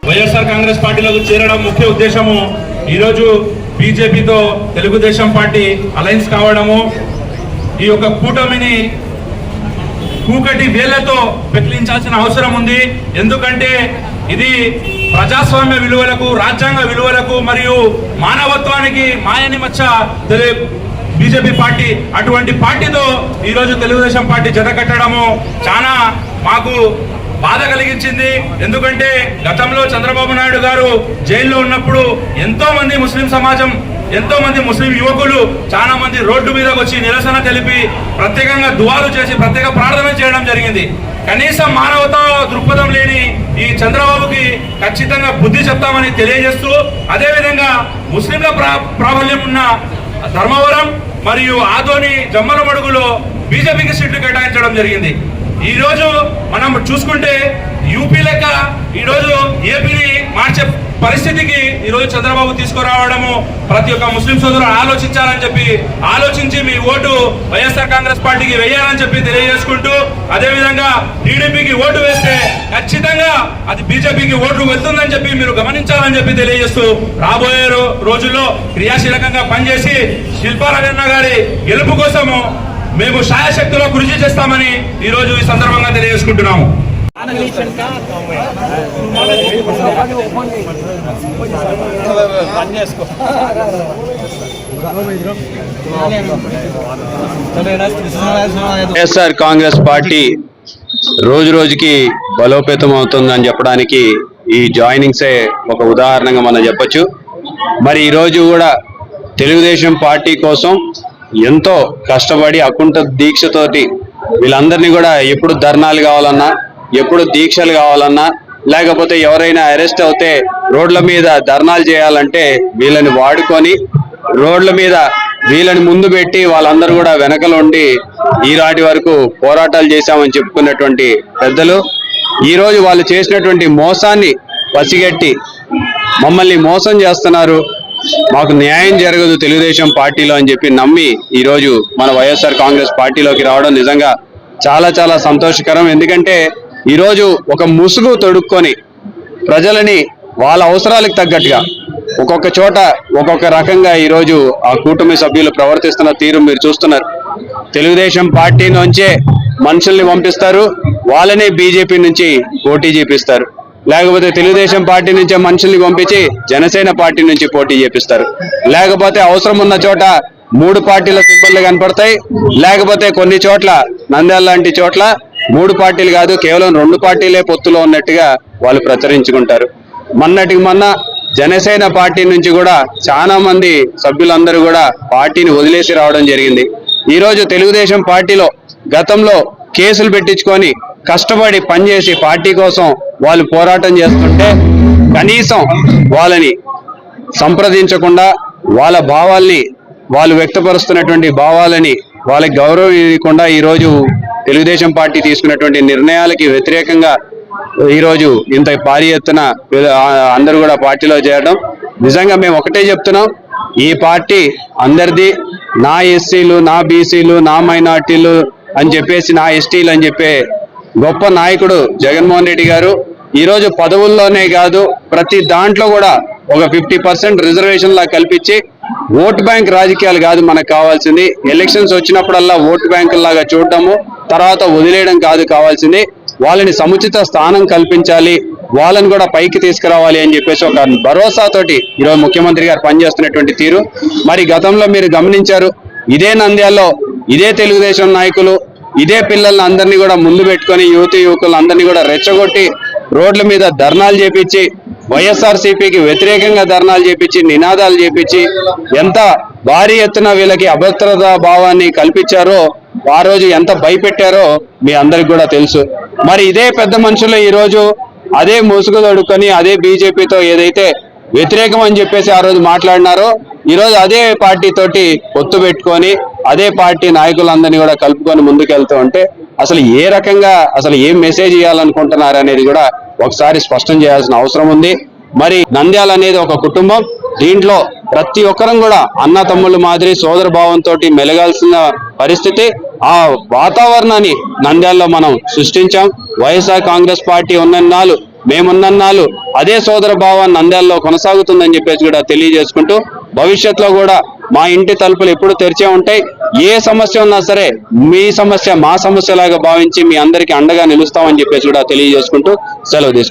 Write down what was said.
వైఎస్ఆర్ కాంగ్రెస్ పార్టీలోకి చేరడం ముఖ్య ఉద్దేశము ఈరోజు బీజేపీతో తెలుగుదేశం పార్టీ అలయన్స్ కావడము, ఈ యొక్క కూటమిని కూకటి వేళ్లతో పెకిలించాల్సిన అవసరం ఉంది. ఎందుకంటే ఇది ప్రజాస్వామ్య విలువలకు, రాజ్యాంగ విలువలకు మరియు మానవత్వానికి మాయని మచ్చ బీజేపీ పార్టీ. అటువంటి పార్టీతో ఈరోజు తెలుగుదేశం పార్టీ జత కట్టడము చాలా మాకు బాధ కలిగించింది. ఎందుకంటే గతంలో చంద్రబాబు నాయుడు గారు జైల్లో ఉన్నప్పుడు ఎంతో మంది ముస్లిం సమాజం, ఎంతో మంది ముస్లిం యువకులు చాలా మంది రోడ్డు మీదకి వచ్చి నిరసన తెలిపి ప్రత్యేకంగా దువాలు చేసి ప్రత్యేక ప్రార్థన చేయడం జరిగింది. కనీసం మానవతా దృక్పథం లేని ఈ చంద్రబాబుకి ఖచ్చితంగా బుద్ధి చెప్తామని తెలియజేస్తూ, అదేవిధంగా ముస్లింల ప్రాబల్యం ఉన్న ధర్మవరం మరియు ఆదోని జమ్మలమడుగులో బీజేపీకి సీట్లు కేటాయించడం జరిగింది. ఈ రోజు మనం చూసుకుంటే యూపీ లెక్క ఈరోజు ఏపీని మార్చే పరిస్థితికి ఈరోజు చంద్రబాబు తీసుకురావడము ప్రతి ఒక్క ముస్లిం సోదరులు ఆలోచించాలని చెప్పి, ఆలోచించి మీ ఓటు వైఎస్ఆర్ కాంగ్రెస్ పార్టీకి వేయాలని చెప్పి తెలియజేసుకుంటూ, అదేవిధంగా టీడీపీకి ఓటు వేస్తే ఖచ్చితంగా అది బీజేపీకి ఓటు వెళ్తుందని చెప్పి మీరు గమనించాలని చెప్పి తెలియజేస్తూ, రాబోయే రోజుల్లో క్రియాశీలకంగా పనిచేసి శిల్పారాజన్న గారి గెలుపు కోసము మేము శాయశక్తిలో కృషి చేస్తామని ఈరోజు ఈ సందర్భంగా తెలియజేసుకుంటున్నాము. వైఎస్ఆర్ కాంగ్రెస్ పార్టీ రోజు రోజుకి బలోపేతం అవుతుందని చెప్పడానికి ఈ జాయినింగ్సే ఒక ఉదాహరణగా మనం చెప్పొచ్చు. మరి ఈరోజు కూడా తెలుగుదేశం పార్టీ కోసం ఎంతో కష్టపడి అకుంఠ దీక్షతోటి వీళ్ళందరినీ కూడా ఎప్పుడు ధర్నాలు కావాలన్నా, ఎప్పుడు దీక్షలు కావాలన్నా, లేకపోతే ఎవరైనా అరెస్ట్ అవుతే రోడ్ల మీద ధర్నాలు చేయాలంటే వీళ్ళని వాడుకొని రోడ్ల మీద వీళ్ళని ముందు పెట్టి వాళ్ళందరూ కూడా వెనకలుండి ఈనాటి వరకు పోరాటాలు చేశామని చెప్పుకున్నటువంటి పెద్దలు ఈరోజు వాళ్ళు చేసినటువంటి మోసాన్ని పసిగట్టి మమ్మల్ని మోసం చేస్తున్నారు, మాకు న్యాయం జరగదు తెలుగుదేశం పార్టీలో అని చెప్పి నమ్మి ఈరోజు మన వైఎస్ఆర్ కాంగ్రెస్ పార్టీలోకి రావడం నిజంగా చాలా చాలా సంతోషకరం. ఎందుకంటే ఈరోజు ఒక ముసుగు తొడుక్కొని ప్రజలని వాళ్ళ అవసరాలకు తగ్గట్టుగా ఒక్కొక్క చోట ఒక్కొక్క రకంగా ఈరోజు ఆ కూటమి సభ్యులు ప్రవర్తిస్తున్న తీరు మీరు చూస్తున్నారు. తెలుగుదేశం పార్టీ నుంచే మనుషుల్ని పంపిస్తారు, వాళ్ళనే బీజేపీ నుంచి పోటీ చేపిస్తారు. లేకపోతే తెలుగుదేశం పార్టీ నుంచే మనుషుల్ని పంపించి జనసేన పార్టీ నుంచి పోటీ చేపిస్తారు. లేకపోతే అవసరం ఉన్న చోట 3 పార్టీల సింబల్లు కనపడతాయి. లేకపోతే కొన్ని చోట్ల నంద్యాల లాంటి చోట్ల 3 పార్టీలు కాదు, కేవలం 2 పార్టీలే పొత్తులో ఉన్నట్టుగా వాళ్ళు ప్రచురించుకుంటారు. మొన్నటికి మొన్న జనసేన పార్టీ నుంచి కూడా చాలా మంది సభ్యులందరూ కూడా పార్టీని వదిలేసి రావడం జరిగింది. ఈరోజు తెలుగుదేశం పార్టీలో గతంలో కేసులు పెట్టించుకొని కష్టపడి పనిచేసి పార్టీ కోసం వాళ్ళు పోరాటం చేస్తుంటే కనీసం వాళ్ళని సంప్రదించకుండా వాళ్ళ భావాల్ని, వాళ్ళు వ్యక్తపరుస్తున్నటువంటి భావాలని వాళ్ళకి గౌరవం ఇవ్వకుండా ఈరోజు తెలుగుదేశం పార్టీ తీసుకున్నటువంటి నిర్ణయాలకి వ్యతిరేకంగా ఈరోజు ఇంత భారీ ఎత్తున అందరూ కూడా పార్టీలో చేరడం నిజంగా మేము ఒకటే చెప్తున్నాం, ఈ పార్టీ అందరిది, నా ఎస్సీలు, నా బీసీలు, నా మైనార్టీలు అని చెప్పేసి, నా ఎస్టీలు అని చెప్పే గొప్ప నాయకుడు జగన్మోహన్ రెడ్డి గారు ఈరోజు పదవుల్లోనే కాదు ప్రతి దాంట్లో కూడా ఒక 50% రిజర్వేషన్ లా కల్పించి ఓటు బ్యాంక్ రాజకీయాలు కాదు మనకు కావాల్సింది, ఎలక్షన్స్ వచ్చినప్పుడల్లా ఓటు బ్యాంకు లాగా చూడటము తర్వాత వదిలేయడం కాదు కావాల్సింది, వాళ్ళని సముచిత స్థానం కల్పించాలి, వాళ్ళని కూడా పైకి తీసుకురావాలి అని చెప్పేసి ఒక భరోసాతోటి ఈరోజు ముఖ్యమంత్రి గారు పనిచేస్తున్నటువంటి తీరు. మరి గతంలో మీరు గమనించారు, ఇదే నంద్యాలలో ఇదే తెలుగుదేశం నాయకులు ఇదే పిల్లల్ని అందరినీ కూడా ముందు పెట్టుకొని యువకులు అందరినీ కూడా రెచ్చగొట్టి రోడ్ల మీద ధర్నాలు చేపించి వైఎస్ఆర్సీపీకి వ్యతిరేకంగా ధర్నాలు చేపించి నినాదాలు చేపించి ఎంత భారీ ఎత్తున వీళ్ళకి అభద్రతా భావాన్ని కల్పించారో, ఆ రోజు ఎంత భయపెట్టారో మీ అందరికి కూడా తెలుసు. మరి ఇదే పెద్ద మనుషులు ఈరోజు అదే ముసుగు తొడుక్కొని అదే బీజేపీతో ఏదైతే వ్యతిరేకం అని చెప్పేసి ఆ రోజు మాట్లాడినారో ఈరోజు అదే పార్టీ తోటి పొత్తు పెట్టుకొని అదే పార్టీ నాయకులందరినీ కూడా కలుపుకొని ముందుకెళ్తూ ఉంటే అసలు ఏ రకంగా అసలు ఏం మెసేజ్ ఇవ్వాలనుకుంటున్నారు అనేది కూడా ఒకసారి స్పష్టం చేయాల్సిన అవసరం ఉంది. మరి నంద్యాల అనేది ఒక కుటుంబం, దీంట్లో ప్రతి ఒక్కరం కూడా అన్న తమ్ముళ్ళ మాదిరి సోదర భావంతో మెలగాల్సిన పరిస్థితి, ఆ వాతావరణాన్ని నంద్యాలలో మనం సృష్టించాం. వైఎస్ఆర్ కాంగ్రెస్ పార్టీ ఉన్నన్నాళ్ళు మేమున్నన్నాళ్ళు అదే సోదర భావాన్ని నంద్యాలలో కొనసాగుతుందని చెప్పేసి కూడా తెలియజేసుకుంటూ భవిష్యత్తులో కూడా మా ఇంటి తలుపులు ఎప్పుడు తెరిచే ఉంటాయి. ఏ సమస్య ఉన్నా సరే మీ సమస్య మా సమస్యలాగా భావించి మీ అందరికీ అండగా నిలుస్తామని చెప్పేసి కూడా తెలియజేసుకుంటూ సెలవు తీసుకుంటాం.